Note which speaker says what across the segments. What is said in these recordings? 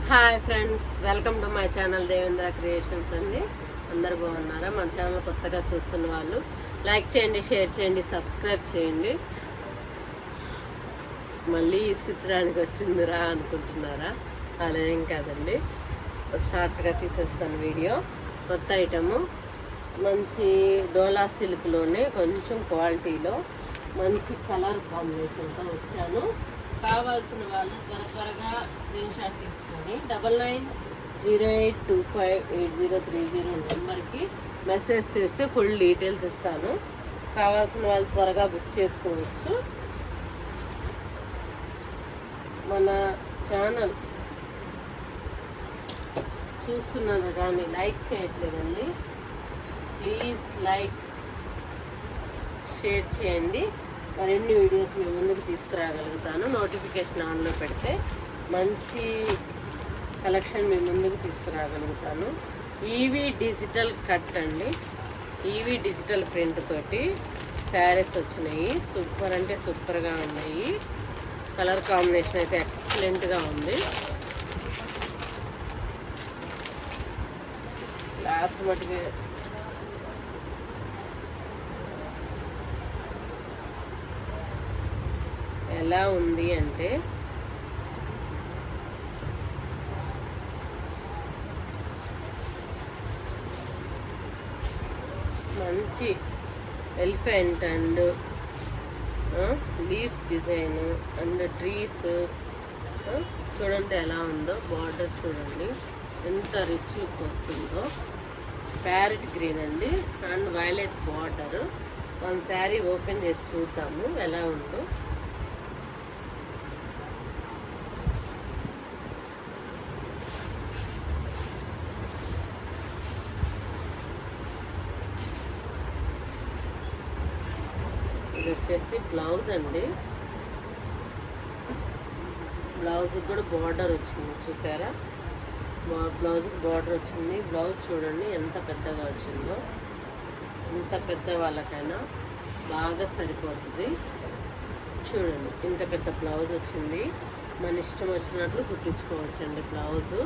Speaker 1: Hi friends, welcome to my channel Devendra creations అండి. అందరు బాగున్నారా? మన ఛానల్ కొత్తగా చూస్తున్న వాళ్ళు లైక్ చేయండి, షేర్ చేయండి, సబ్స్క్రైబ్ చేయండి. మళ్ళీ ఇసుకిచ్చడానికి వచ్చిందిరా అనుకుంటున్నారా? అలా ఏం కాదండి, షార్ట్గా తీసేస్తాను వీడియో. కొత్త ఐటము, మంచి డోలా సిల్క్లోనే కొంచెం క్వాలిటీలో మంచి కలర్ కాంబినేషన్తో వచ్చాను. కావాల్సిన వాళ్ళు త్వరగా స్క్రీన్ షాట్ తీసుకొని 9908258030 నెంబర్కి మెసేజ్ చేస్తే ఫుల్ డీటెయిల్స్ ఇస్తాను. కావాల్సిన వాళ్ళు త్వరగా బుక్ చేసుకోవచ్చు. మన ఛానల్ చూస్తున్నారు కానీ లైక్ చేయట్లేదండి. ప్లీజ్ లైక్, షేర్ చేయండి. మరిన్ని వీడియోస్ మీ ముందుకు తీసుకురాగలుగుతాను. నోటిఫికేషన్ ఆన్లో పెడితే మంచి కలెక్షన్ మీ ముందుకు తీసుకురాగలుగుతాను. ఈవీ డిజిటల్ కట్ అండి, ఈవీ డిజిటల్ ప్రింట్ తోటి శారీస్ వచ్చినాయి. సూపర్ అంటే సూపర్గా ఉన్నాయి. కలర్ కాంబినేషన్ అయితే ఎక్సలెంట్గా ఉంది. క్లాత్ మటుకు ఎలా ఉంది అంటే మంచి elephant and leaves design and trees చూడండి ఎలా ఉందో. బార్డర్ చూడండి ఎంత రిచ్ లుక్ వస్తుందో. ప్యారెట్ గ్రీన్ అండి and violet border. One sari open చేసి చూద్దాము ఎలా ఉందో. ఇది వచ్చేసి బ్లౌజ్ అండి. బ్లౌజ్కి కూడా బార్డర్ వచ్చింది, చూసారా? బ్లౌజ్కి బార్డర్ వచ్చింది. బ్లౌజ్ చూడండి ఎంత పెద్దగా వచ్చిందో. ఇంత పెద్ద వాళ్ళకైనా బాగా సరిపోతుంది. చూడండి ఇంత పెద్ద బ్లౌజ్ వచ్చింది. మన ఇష్టం వచ్చినట్లు కుట్టించుకోవచ్చు అండి. బ్లౌజు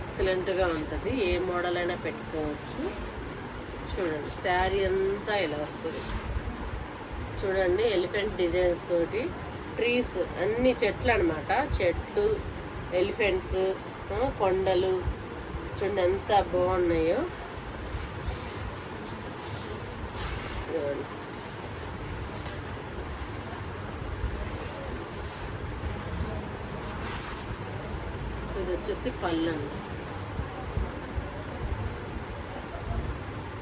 Speaker 1: ఎక్సలెంట్గా ఉంటుంది. ఏ మోడల్ అయినా పెట్టుకోవచ్చు. చూడండి శారీ అంతా ఇలా వస్తుంది. చూడండి ఎలిఫెంట్ డిజైన్స్ తోటి ట్రీస్, అన్ని చెట్లు అనమాట. చెట్లు, ఎలిఫెంట్స్, కొండలు చూడండి ఎంత బాగున్నాయో. ఇది వచ్చేసి పళ్ళు అండి.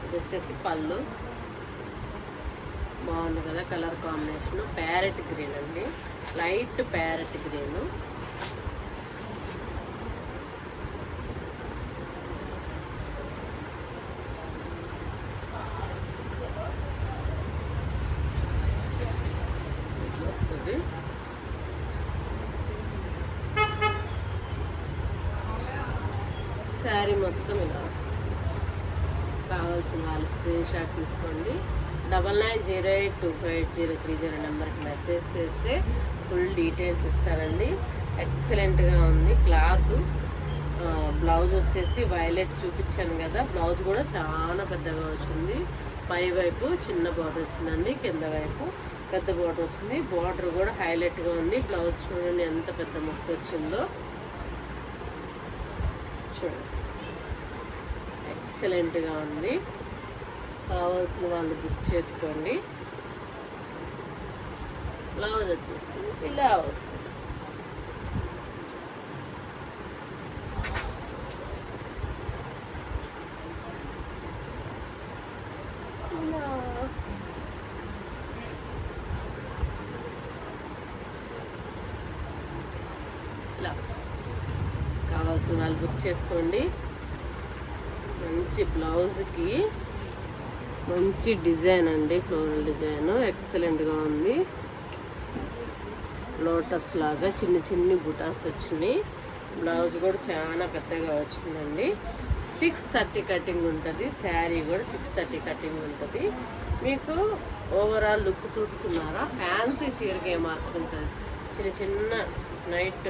Speaker 1: ఇది వచ్చేసి పళ్ళు. బాగుంది కదా కలర్ కాంబినేషన్. ప్యారెట్ గ్రీన్ అండి, లైట్ ప్యారెట్ గ్రీన్. వస్తుంది. శారీ మొత్తం ఇలా వస్తుంది. కావాల్సిన వాళ్ళు స్క్రీన్ షాట్ తీసుకోండి. 9908258030 నెంబర్కి మెసేజ్ చేస్తే ఫుల్ డీటెయిల్స్ ఇస్తారండి. ఎక్సలెంట్గా ఉంది క్లాత్. బ్లౌజ్ వచ్చేసి వైలెట్ చూపించాను కదా, బ్లౌజ్ కూడా చాలా పెద్దగా వచ్చింది. పై వైపు చిన్న బార్డర్ వచ్చిందండి, కింద వైపు పెద్ద బార్డర్ వచ్చింది. బార్డర్ కూడా హైలైట్గా ఉంది. బ్లౌజ్ చూడండి ఎంత పెద్ద ముక్క వచ్చిందో. చూడండి ఎక్సలెంట్గా ఉంది. కావాల్సిన వాళ్ళు బుక్ చేసుకోండి. బ్లౌజ్ వచ్చేసి ఇలా వస్తుంది. ఇలా వస్తుంది. కావాల్సిన వాళ్ళు బుక్ చేసుకోండి. మంచి బ్లౌజ్కి మంచి డిజైన్ అండి, ఫ్లోరల్ డిజైన్ ఎక్సలెంట్గా ఉంది. లోటస్ లాగా చిన్న చిన్ని బుటాస్ వచ్చినాయి. బ్లౌజ్ కూడా చాలా పెద్దగా వచ్చిందండి. 630 కటింగ్ ఉంటుంది. శారీ కూడా 630 కటింగ్ ఉంటుంది. మీకు ఓవరాల్ లుక్ చూసుకున్నారా? ఫ్యాన్సీ చీరకి ఏమాత్రం ఉంటుంది. చిన్న చిన్న నైట్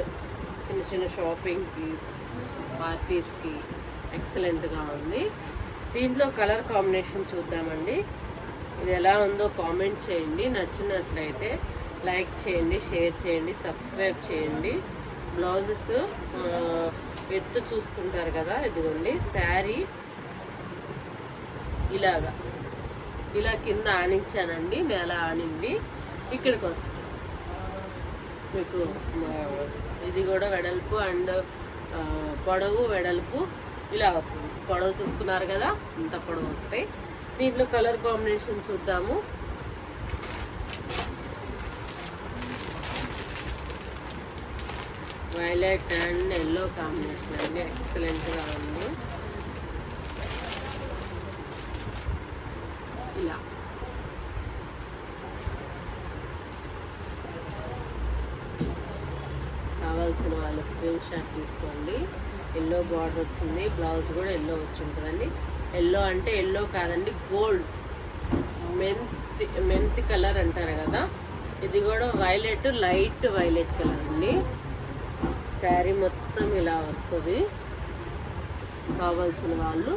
Speaker 1: చిన్న చిన్న షాపింగ్కి, పార్టీస్కి ఎక్సలెంట్గా ఉంది. దీంట్లో కలర్ కాంబినేషన్ చూద్దామండి. ఇది ఎలా ఉందో కామెంట్ చేయండి. నచ్చినట్లయితే లైక్ చేయండి, షేర్ చేయండి, సబ్స్క్రైబ్ చేయండి. బ్లౌజెస్ ఎత్తు చూసుకుంటారు కదా, ఇదిగోండి శారీ ఇలా కింద ఆనించానండి, నెల ఆనింది ఇక్కడికి వస్తుంది. మీకు ఇది కూడా వెడల్పు అండ్ పొడవు వెడల్పు ఇలా వస్తుంది. పొడవు చూసుకున్నారు కదా, ఇంత పొడవు వస్తాయి. దీంట్లో కలర్ కాంబినేషన్ చూద్దాము. వైలెట్ అండ్ ఎల్లో కాంబినేషన్ అండి, ఎక్సలెంట్గా ఉంది. ఇలా కావాల్సిన వాళ్ళు స్క్రీన్ షాట్ తీసుకోండి. ఎల్లో బార్డర్ వచ్చింది, బ్లౌజ్ కూడా ఎల్లో వచ్చి ఉంటుందండి. ఎల్లో అంటే ఎల్లో కాదండి, గోల్డ్ మెంతి కలర్ అంటారు కదా, ఇది కూడా వైలెట్, లైట్ వైలెట్ కలర్ అండి. శారీ మొత్తం ఇలా వస్తుంది. కావాల్సిన వాళ్ళు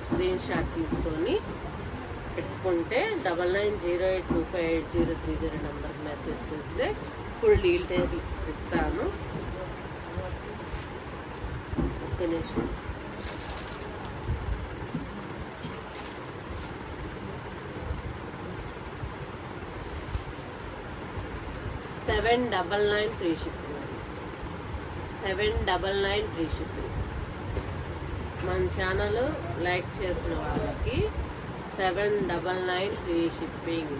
Speaker 1: స్క్రీన్ షాట్ తీసుకొని పెట్టుకుంటే 9908258030 నెంబర్కి మెసేజ్ చేస్తే ఫుల్ డీటెయిల్స్ ఇస్తాను. ఒక్క నిమిషం. $799 ఫ్రీ షిప్పింగ్ అండి. 799 ఫ్రీ షిప్పింగ్. మన ఛానల్ లైక్ చేసిన వాళ్ళకి 799 ఫ్రీ షిప్పింగ్.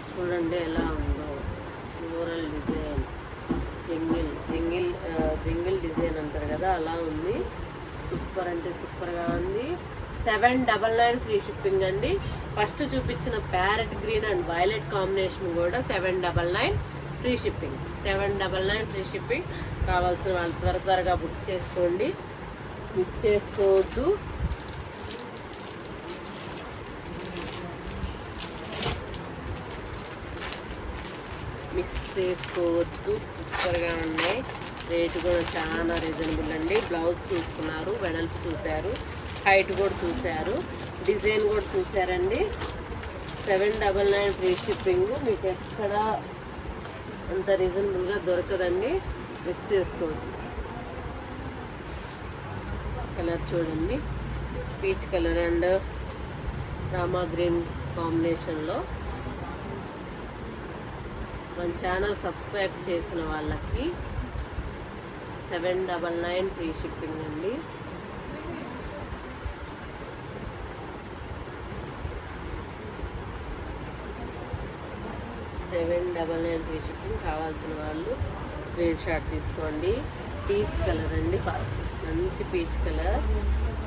Speaker 1: చూడండి ఎలా ఉందో, ఫ్లోరల్ డిజైన్, జింగిల్ డిజైన్ అంటారు కదా, అలా ఉంది. సూపర్ అంటే సూపర్గా ఉంది. 799 ఫ్రీ షిప్పింగ్ అండి. ఫస్ట్ చూపించిన parrot green and violet combination కూడా 799 ఫ్రీ షిప్పింగ్. 799 free shipping. కావాల్సిన వాళ్ళు త్వరగా బుక్ చేసుకోండి, మిస్ చేసుకోవద్దు. సూపర్గా ఉన్నాయి. రేటు కూడా చాలా రీజనబుల్ అండి. బ్లౌజ్ చూసుకున్నారు, వెడల్పు చూశారు, హైట్ కూడా చూశారు, డిజైన్ కూడా చూశారండి. 799 ఫ్రీ షిప్పింగ్. మీకు ఎక్కడ అంత రీజనబుల్గా దొరకదండి, మిస్ చేసుకోవద్దు. కలర్ చూడండి, peach colour and Rama green కాంబినేషన్లో. మన ఛానల్ సబ్స్క్రైబ్ చేసిన వాళ్ళకి 799 ఫ్రీ షిప్పింగ్ అండి. $799 ఫ్రీ షిప్పింగ్. కావాల్సిన వాళ్ళు స్క్రీన్ షాట్ తీసుకోండి. పీచ్ కలర్ అండి, మంచి పీచ్ కలర్.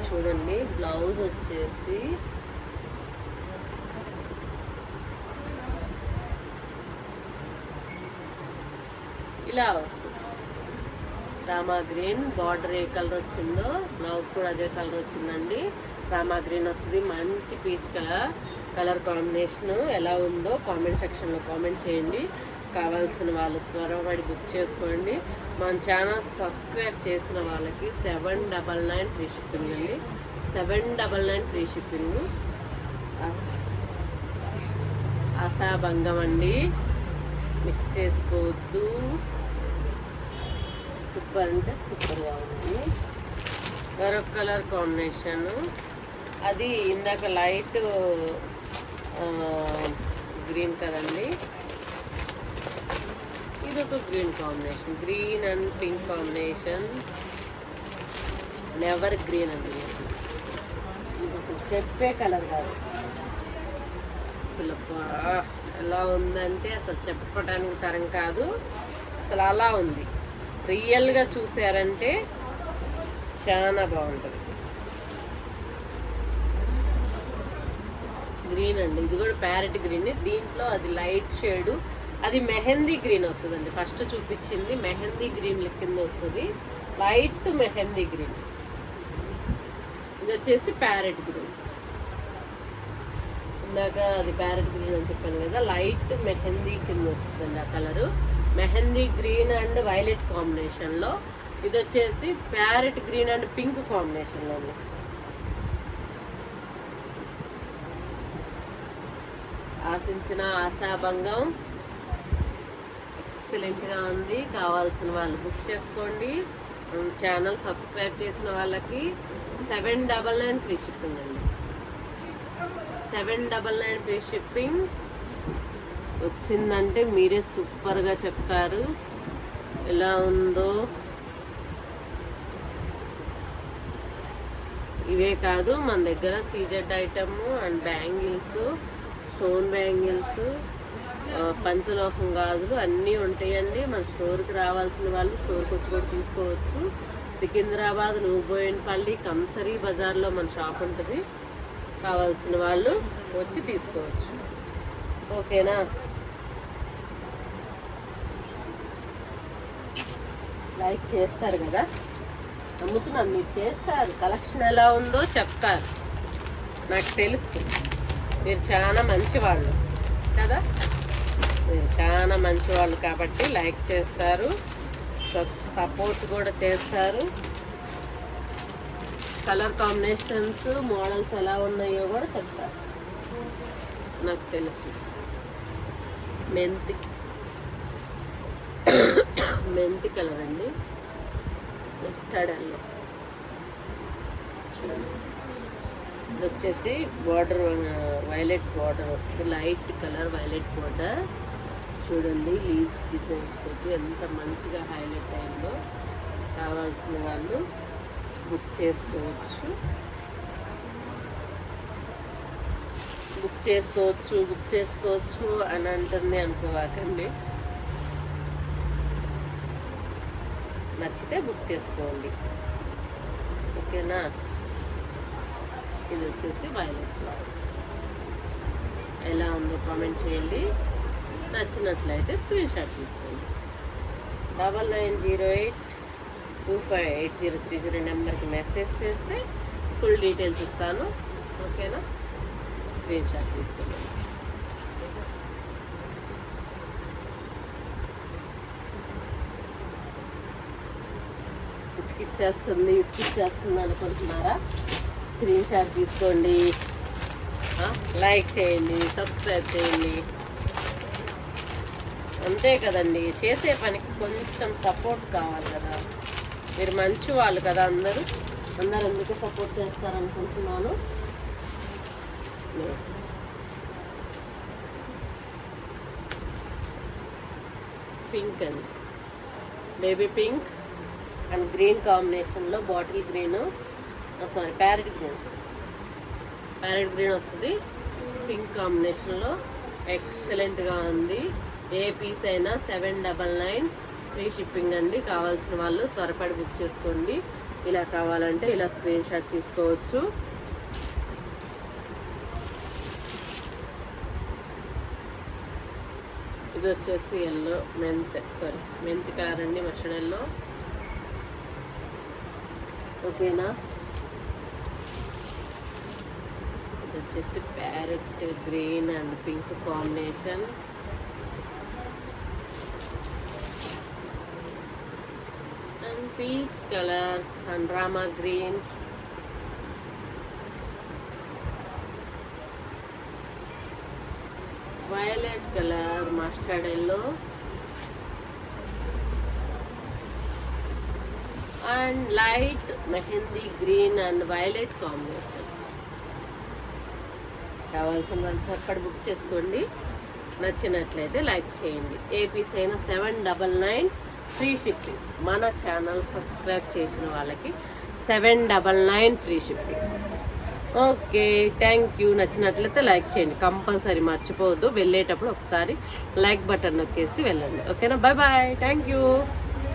Speaker 1: చూడండి, బ్లౌజ్ వచ్చేసి ఇలా వస్తుంది. రామా గ్రీన్ బార్డర్ ఏ కలర్ వచ్చిందో బ్లౌజ్ కూడా అదే కలర్ వచ్చిందండి. రామా గ్రీన్ వస్తుంది. మంచి పీచ్ కలర్ కాంబినేషన్ ఎలా ఉందో కామెంట్ సెక్షన్లో కామెంట్ చేయండి. కావాల్సిన వాళ్ళు త్వరపడి బుక్ చేసుకోండి. మన ఛానల్ సబ్స్క్రైబ్ చేసిన వాళ్ళకి 799 ఫ్రీ షిప్పింగ్ అండి. 799 ఫ్రీ షిప్పింగ్. ఆశాభంగం అండి, మిస్ చేసుకోవద్దు. సూపర్ అంటే సూపర్గా ఉంది. మరొక కలర్ కాంబినేషన్, అది ఇందాక లైట్ గ్రీన్ కదండి, ఇది ఒక green combination, green and pink combination, never green అండి. అసలు చెప్పే కలర్ కాదు, అసలు ఎలా ఉందంటే అసలు చెప్పడానికి తరం కాదు, అసలు అలా ఉంది. రియల్గా చూసారంటే చాలా బాగుంటుంది. గ్రీన్ అండి, ఇది కూడా ప్యారెట్ గ్రీన్. దీంట్లో అది లైట్ షేడు, అది మెహందీ గ్రీన్ వస్తుందండి. ఫస్ట్ చూపించింది మెహందీ గ్రీన్ కింద వస్తుంది, లైట్ మెహందీ గ్రీన్. ఇది వచ్చేసి ప్యారెట్ గ్రీన్. ఇందాక అది ప్యారెట్ గ్రీన్ అని చెప్పాను కదా, లైట్ మెహందీ కింద వస్తుందండి ఆ colour. Mehndi green and violet కాంబినేషన్లో. ఇది వచ్చేసి ప్యారెట్ గ్రీన్ అండ్ పింక్ కాంబినేషన్లో ఉంది. ఆశించిన ఆశాభంగం ఎక్సలెంట్గా ఉంది. కావాల్సిన వాళ్ళు బుక్ చేసుకోండి. ఛానల్ సబ్స్క్రైబ్ చేసిన వాళ్ళకి 799 ఫ్రీ షిప్పింగ్ అండి. 799 ఫ్రీ షిప్పింగ్ వచ్చిందంటే మీరే సూపర్గా చెప్తారు ఎలా ఉందో. ఇవే కాదు, మన దగ్గర CZ item and bangles, stone bangles, పంచలోహం గాజులు అన్నీ ఉంటాయండి. మన స్టోర్కి రావాల్సిన వాళ్ళు స్టోర్కి వచ్చి కూడా తీసుకోవచ్చు. సికింద్రాబాద్, నూబోయిన్పల్లి, కంసరీ బజార్లో మన షాప్ ఉంటుంది. కావాల్సిన వాళ్ళు వచ్చి తీసుకోవచ్చు. ఓకేనా? లైక్ చేస్తారు కదా, నమ్ముతున్నాను మీరు చేస్తారు. కలెక్షన్ ఎలా ఉందో చెప్తారు, నాకు తెలుసు. మీరు చాలా మంచివాళ్ళు కదా, మీరు చాలా మంచివాళ్ళు కాబట్టి లైక్ చేస్తారు, సపోర్ట్ కూడా చేస్తారు. కలర్ కాంబినేషన్స్, మోడల్స్ ఎలా ఉన్నాయో కూడా చెప్తారు, నాకు తెలుసు. మెంతి కలర్ అండి, మస్టర్డ్ ఎల్లో. చూడండి, ఇది వచ్చేసి బార్డర్ వైలెట్ బార్డర్ వస్తుంది, లైట్ కలర్ వైలెట్ బార్డర్. చూడండి, లీవ్స్ డిజైన్స్ తోటి ఎంత మంచిగా హైలైట్ అయిందో. కావాల్సిన వాళ్ళు బుక్ చేసుకోవచ్చు. బుక్ చేసుకోవచ్చు అని అంటుంది అనుకోవాకండి. నచ్చితే బుక్ చేసుకోండి. ఓకేనా? ఇది వచ్చేసి వైలెట్ బ్లౌజ్. ఎలా ఉందో కామెంట్ చేయండి. నచ్చినట్లయితే స్క్రీన్ షాట్ తీసుకోండి. 9908258030 నెంబర్కి మెసేజ్ చేస్తే ఫుల్ డీటెయిల్స్ ఇస్తాను. ఓకేనా? స్క్రీన్ షాట్ తీసుకోండి. ఇసుకిచ్చేస్తుంది అనుకుంటున్నారా? స్క్రీన్ షాట్ తీసుకోండి, లైక్ చేయండి, సబ్స్క్రైబ్ చేయండి. అంతే కదండి, చేసే పనికి కొంచెం సపోర్ట్ కావాలి కదా. మీరు మంచి వాళ్ళు కదా, అందరూ ఎందుకు సపోర్ట్ చేస్తారనుకుంటున్నాను. పింక్ అండి, బేబీ పింక్ అండ్ గ్రీన్ కాంబినేషన్లో, బాటిల్ గ్రీన్, ప్యారెట్ గ్రీన్ వస్తుంది. పింక్ కాంబినేషన్లో ఎక్సలెంట్గా ఉంది. ఏ పీస్ అయినా 799 ఫ్రీ షిప్పింగ్ అండి. కావాల్సిన వాళ్ళు త్వరపడి బుక్ చేసుకోండి. ఇలా కావాలంటే ఇలా స్క్రీన్ షాట్ తీసుకోవచ్చు. ఇది వచ్చేసి ఎల్లో, మెంతి కలర్ అండి, మస్టర్డ్ ఎల్లో. ఓకేనా? ఇది వచ్చేసి parrot green and pink combination. And peach colour and Rama green. Violet colour, mustard yellow and light mehndi green and violet combination. కావాల్సిన వాళ్ళు అక్కడ బుక్ చేసుకోండి. నచ్చినట్లయితే లైక్ చేయండి. ఏ పీస్ అయినా 799 ఫ్రీ షిప్పింగ్. మన ఛానల్ సబ్స్క్రైబ్ చేసిన వాళ్ళకి 799 free shipping. Okay, thank you. నచ్చినట్లయితే లైక్ చేయండి, కంపల్సరీ మర్చిపోవద్దు. వెళ్ళేటప్పుడు ఒకసారి లైక్ బటన్ నొక్కేసి వెళ్ళండి. ఓకేనా? Bye bye, thank you.